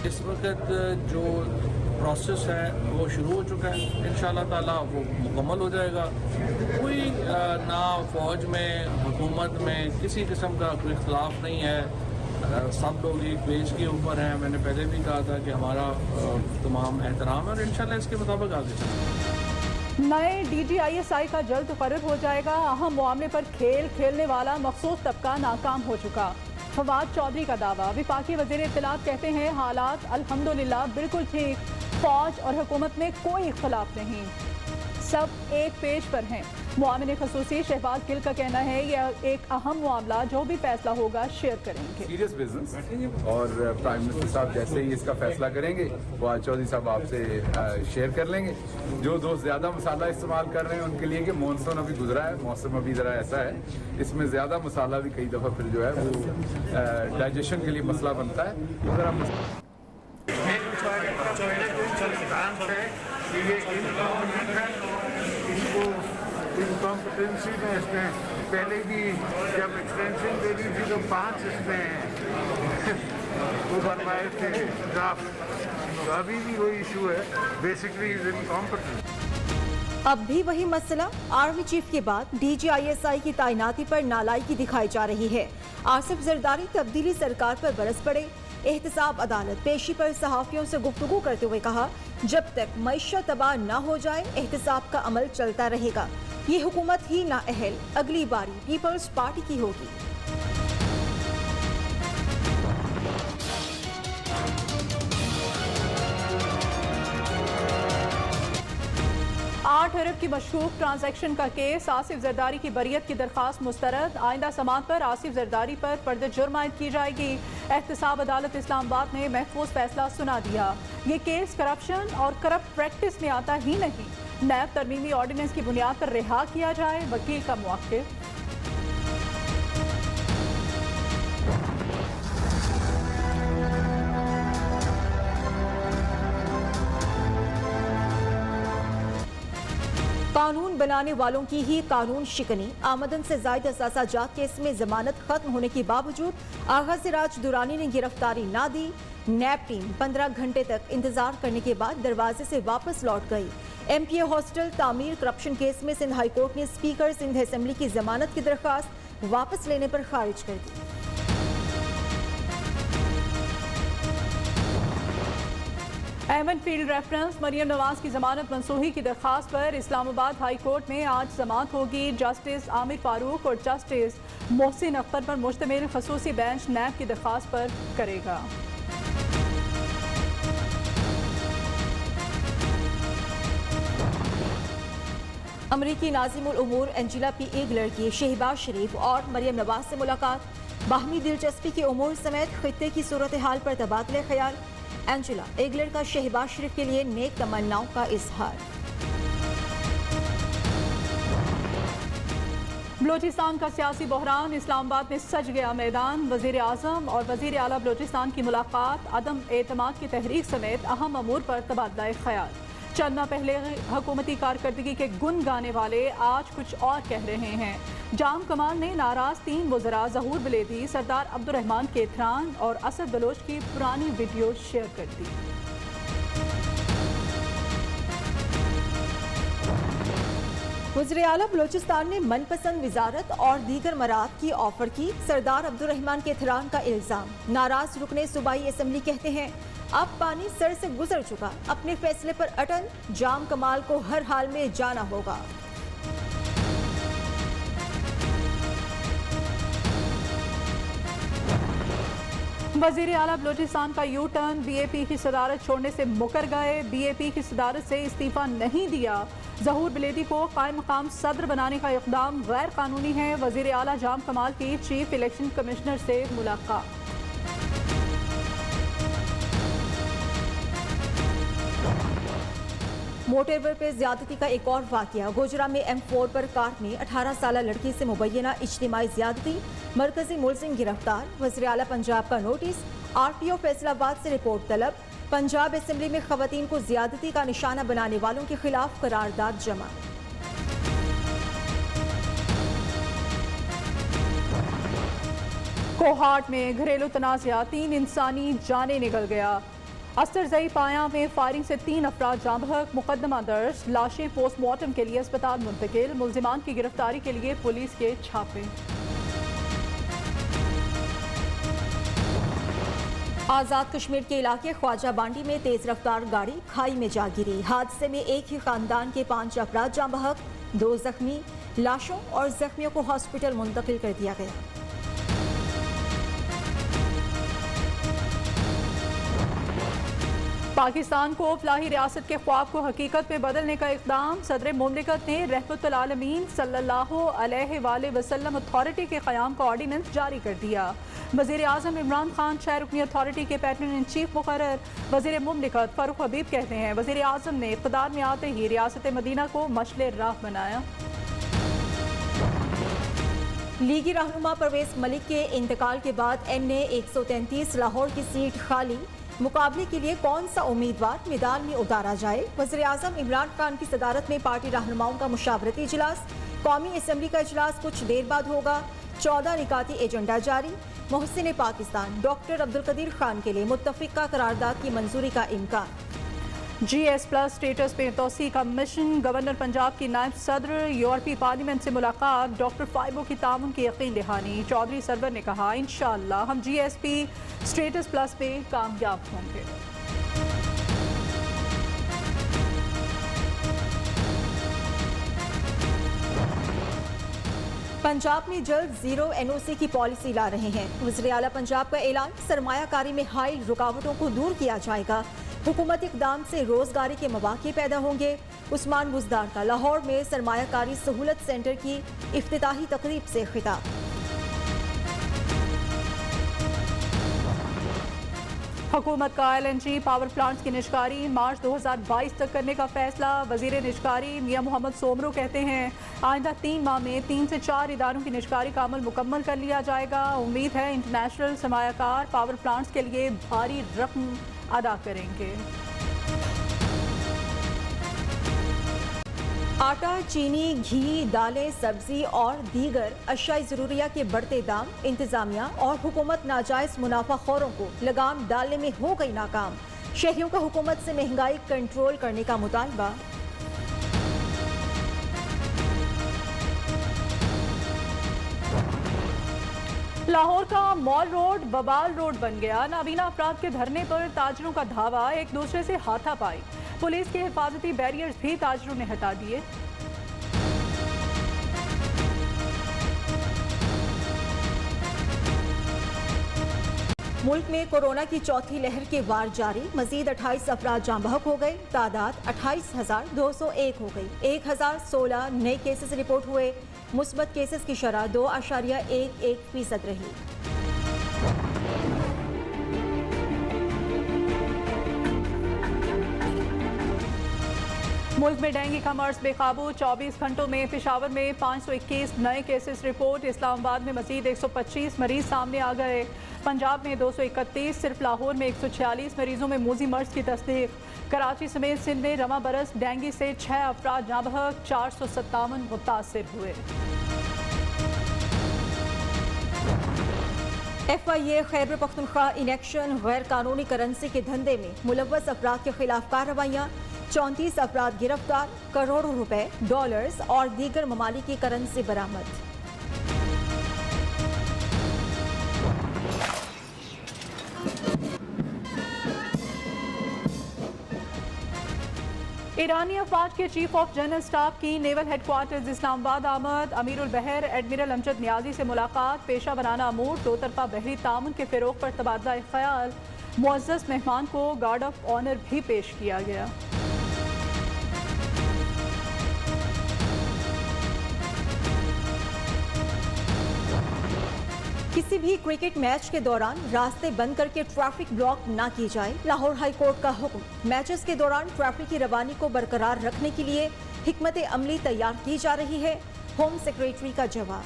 इस वक्त जो प्रोसेस है वो शुरू हो चुका है, इंशाअल्लाह ताला वो मुकम्मल हो जाएगा। कोई ना फ़ौज में, हुकूमत में किसी किस्म का कोई इख्तलाफ नहीं है। सब लोग एक पेज के ऊपर हैं। मैंने पहले भी कहा था कि हमारा तमाम एहतराम है और इंशाअल्लाह इसके मुताबिक आगे चलेंगे। नए DGISI का जल्द तकर्रुर हो जाएगा। अहम मामले पर खेलने वाला मखसूस तबका नाकाम हो चुका। फवाद चौधरी का दावा। वफाकी वज़ीर इत्तलात कहते हैं हालात अल्हम्दुलिल्लाह बिल्कुल ठीक, फौज और हुकूमत में कोई इख्तलाफ नहीं, सब एक पेज पर हैं। मुआमिन खसूसी शहबाज गिल का कहना है यह एक अहम मामला, जो भी फैसला होगा शेयर करेंगे। सीरियस बिजनेस और प्राइम मिनिस्टर साहब जैसे ही इसका फैसला करेंगे फवाद चौधरी साहब आपसे शेयर कर लेंगे। जो दोस्त ज़्यादा मसाला इस्तेमाल कर रहे हैं उनके लिए कि मानसून अभी गुजरा है, मौसम अभी ज़रा ऐसा है, इसमें ज़्यादा मसाला भी कई दफ़ा फिर जो है वो डाइजेशन के लिए मसला बनता है। तो ज़रा इनकॉम्पिटेंसी में इसमें पहले भी जब एक्सटेंशन दे दी थी तो 5 इसमें वो बनवाए थे ड्राफ्ट, तो अभी भी वही इशू है, बेसिकली इज इनकॉम्पिटेंट। अब भी वही मसला। आर्मी चीफ के बाद DGISI की तैनाती पर नालायकी दिखाई जा रही है। आसिफ जरदारी तब्दीली सरकार पर बरस पड़े। एहतसाब अदालत पेशी पर सहाफियों से गुफ्तगू करते हुए कहा, जब तक मईशत तबाह न हो जाए एहतसाब का अमल चलता रहेगा। ये हुकूमत ही नाअहल, अगली बारी पीपल्स पार्टी की होगी। 8 अरब की मशकूक ट्रांजैक्शन का केस। आसिफ जरदारी की बरियत की दरख्वास्त मुस्तरद। आइंदा समात पर आसिफ जरदारी पर पर्द जुर्म आयद की जाएगी। एहतसाब अदालत इस्लामाबाद ने महफूज फैसला सुना दिया। ये केस करप्शन और करप्ट प्रैक्टिस में आता ही नहीं। नैब तरमीमी ऑर्डिनेंस की बुनियाद पर रिहा किया जाए, वकील का मुआक्किब। कानून बनाने वालों की ही कानून शिकनी। आमदन से जायद असासाजात केस में जमानत खत्म होने के बावजूद आगा सिराज दुरानी ने गिरफ्तारी ना दी। नैब टीम 15 घंटे तक इंतजार करने के बाद दरवाजे से वापस लौट गई। MPA हॉस्टल तामीर करप्शन केस में सिंध हाई कोर्ट ने स्पीकर सिंध असेंबली की जमानत की दरखास्त वापस लेने पर खारिज कर दी। अहमद फील्ड रेफरेंस मरियम नवाज की जमानत मनसूखी की दरखास्त पर इस्लामाबाद हाई कोर्ट में आज जमात होगी। जस्टिस आमिर फारूक और जस्टिस मोहसिन अख्तर पर मुश्तमिल खसूसी बेंच नैब की दरखास्त पर करेगा। अमरीकी नाज़िमुल उमूर एंजेला P. ईगलर की शहबाज शरीफ और मरियम नवाज से मुलाकात। बाहमी दिलचस्पी के उमूर समेत खित्ते की सूरत हाल पर तबादले ख्याल। एंजेला ईगलर का शहबाज शरीफ के लिए नेक तमन्नाओं का इजहार। बलोचिस्तान का सियासी बहरान। इस्लामाबाद में सज गया मैदान। वजीर आजम और वजीर आला बलोचिस्तान की मुलाकात। अदम एतमाद की तहरीक समेत अहम अमूर पर तबादला ख्याल। चंद माह पहले हुकूमती कारकर्दगी के गुन गाने वाले आज कुछ और कह रहे हैं। जाम कमाल ने नाराज 3 वज़रा ज़हूर बलेदी, सरदार अब्दुर्रहमान केथरान और असद बलोच की पुरानी वीडियो शेयर कर दी। वज़ीर आला बलोचिस्तान ने मनपसंद वजारत और दीगर मराद की ऑफर की। सरदार अब्दुर्रहमान केथरान का इल्जाम। नाराज रुकने सूबाई असम्बली कहते हैं अब पानी सर से गुजर चुका, अपने फैसले पर अटल। जाम कमाल को हर हाल में जाना होगा। वजीर आला बलोचिस्तान का यू टर्न। BAP की सदारत छोड़ने से मुकर गए। BAP की सदारत से इस्तीफा नहीं दिया। ज़हूर बलेदी को कायम मकाम सदर बनाने का इक़दाम गैर कानूनी है। वजीर आला जाम कमाल की चीफ इलेक्शन कमिश्नर से मुलाकात। मोटरवे पर ज्यादती का एक और वाकया। गोजरा में M4 पर कार में 18 साल लड़की से मुबैना इज्तिमाई ज्यादती। मरकजी मुलजिम गिरफ्तार। वज़ीर आला पंजाब का नोटिस। RTO फैसलाबाद से रिपोर्ट तलब। पंजाब असेंबली में खवातीन को ज्यादती का निशाना बनाने वालों के खिलाफ करारदाद जमा। कोहाट में घरेलू तनाज़ा, 3 इंसानी जाने निकल गया। अस्तर-जई पाया में फायरिंग से 3 अफराद जाँ बहक, मुकदमा दर्ज, लाशें पोस्टमार्टम के लिए अस्पताल मुंतकिल, मुल्जिमान की गिरफ्तारी के लिए पुलिस के छापे। आज़ाद कश्मीर के इलाके ख्वाजा बांडी में तेज रफ्तार गाड़ी खाई में जा गिरी। हादसे में एक ही खानदान के 5 अफराद जाँ बहक, 2 जख्मी। लाशों और जख्मियों को हॉस्पिटल मुंतकिल कर दिया गया। पाकिस्तान को फलाही रियासत के ख्वाब को हकीकत में बदलने का इक़दाम। सदर मुमलिकत ने रहमतुल आलमीन सल्लल्लाहु अलैहि वसल्लम अथॉरिटी के क़याम का ऑर्डिनेंस जारी कर दिया। वज़ीर आज़म इमरान खान 6 रुकनी अथॉरिटी के पैटर्न इन चीफ मुकर्रर। वज़ीर मुमलिकत फ़ारूक हबीब कहते हैं, वज़ीर आज़म ने इक़्तिदार में आते ही रियासत मदीना को मशले राह बनाया। लीगी रहनुमा परवेज़ मलिक के इंतकाल के बाद NA 133 लाहौर की सीट खाली। मुकाबले के लिए कौन सा उम्मीदवार मैदान में उतारा जाए? वज़ीर आज़म इमरान खान की सदारत में पार्टी रहनुमाओं का मुशावरती इजलास। कौमी असम्बली का इजलास कुछ देर बाद होगा। 14 निकाती एजेंडा जारी। मोहसिन पाकिस्तान डॉक्टर अब्दुल कदीर खान के लिए मुत्तफ़िका करारदाद की मंजूरी का इम्कान। GS+ स्टेटस में तोसी का मिशन। गवर्नर पंजाब की नायब सदर यूरोपीय पार्लियामेंट से मुलाकात। डॉक्टर फाइबो की ताउन की यकीन दहानी। चौधरी सरवर ने कहा, इंशाअल्लाह हम GSP स्टेटस+ पे कामयाब होंगे। पंजाब में जल्द जीरो NOC की पॉलिसी ला रहे हैं। वज़ीर आला पंजाब का ऐलान, सरमायाकारी में हाई रुकावटों को दूर किया जाएगा। हुकूमती इक़दाम से रोजगारी के मौके पैदा होंगे। उस्मान बुज़दार का लाहौर में सरमायाकारी सहूलत सेंटर की इफ्तिताही तकरीब से खिताब। हुकूमत का LNG पावर प्लांट्स की निष्कारी मार्च 2022 तक करने का फैसला। वजीर निष्कारी मियां मोहम्मद सोमरो कहते हैं, आइंदा 3 माह में 3 से 4 इदारों की निष्कारी का अमल मुकम्मल कर लिया जाएगा। उम्मीद है इंटरनेशनल सरमायाकार पावर प्लांट्स के लिए भारी रकम अदा करेंगे। आटा, चीनी, घी, दालें, सब्जी और दीगर अशियाई ज़रूरिया के बढ़ते दाम। इंतजामिया और हुकूमत नाजायज़ मुनाफाखोरों को लगाम डालने में हो गई नाकाम। शहरियों का हुकूमत से महंगाई कंट्रोल करने का मुतालबा। लाहौर का मॉल रोड बबाल रोड बन गया। नाबीना अफराद के धरने पर ताजरों का धावा, एक दूसरे से हाथापाई। पुलिस के हिफाजती बैरियर्स भी ताजरों ने हटा दिए। मुल्क में कोरोना की चौथी लहर के वार जारी। मजीद 28 अफराद जाँ बहक हो गए। तादाद 28,201 हो गई। 1,016 नए केसेस रिपोर्ट हुए। मुस्बत केसेस की शरह 2.11% रही। मुल्क में डेंगू का मर्ज बेकाबू। 24 घंटों में पेशावर में 521 नए केसेस रिपोर्ट। इस्लामाबाद में मजीद 125 मरीज सामने आ गए। पंजाब में 231, सिर्फ लाहौर में 146 मरीजों में मूजी मर्ज की तस्दीक। कराची समेत सिंध में रमा बरस डेंगू से 6 अफराद जाँ बहक, 457 मुतासिर हुए। FIA खैबर पख्तूनख्वा इलेक्शन गैर कानूनी करेंसी के धंधे में मुलव्वस अफराद के खिलाफ कार्रवाइयाँ। 34 अफराद गिरफ्तार। करोड़ों रुपए, डॉलर्स और दीगर ममालिक की करेंसी बरामद। ईरानी अफवाज के चीफ ऑफ जनरल स्टाफ की नेवल हेडक्वार्टर्स इस्लामाबाद आमद। अमीरुल बहर एडमिरल अमजद नियाजी से मुलाकात। पेशा बनाना अमूर, 2 तरफा बहरी तामुन के फ़रोग़ पर तबादला ख्याल। मुअज़्ज़ज़ मेहमान को गार्ड ऑफ ऑनर भी पेश किया गया। किसी भी क्रिकेट मैच के दौरान रास्ते बंद करके ट्रैफिक ब्लॉक ना की जाए। लाहौर हाई कोर्ट का हुक्म। मैचेस के दौरान ट्रैफिक की रवानी को बरकरार रखने के लिए हिकमत अमली तैयार की जा रही है। होम सेक्रेटरी का जवाब।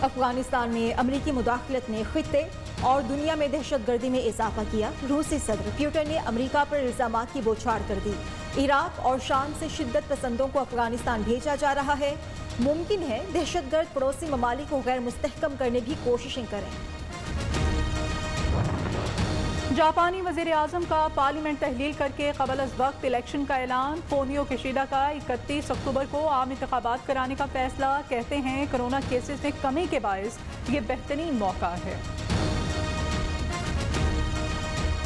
अफगानिस्तान में अमरीकी मुदाखलत ने खित्ते और दुनिया में दहशतगर्दी में इजाफा किया। रूसी सदर पुतिन ने अमरीका पर इल्जामात की बौछार कर दी। इराक और शाम से शिद्दत पसंदों को अफगानिस्तान भेजा जा रहा है। मुमकिन है दहशतगर्द पड़ोसी ममालिक को गैर मुस्तहकम करने की कोशिशें करें। जापानी वज़ीर आज़म का पार्लियामेंट तहलील करके क़बल अज़ वक्त इलेक्शन का ऐलान। फोमियो किशीदा का 31 अक्टूबर को आम इंतखाबात कराने का फैसला। कहते हैं कोरोना केसेस में कमी के बायस ये बेहतरीन मौका है।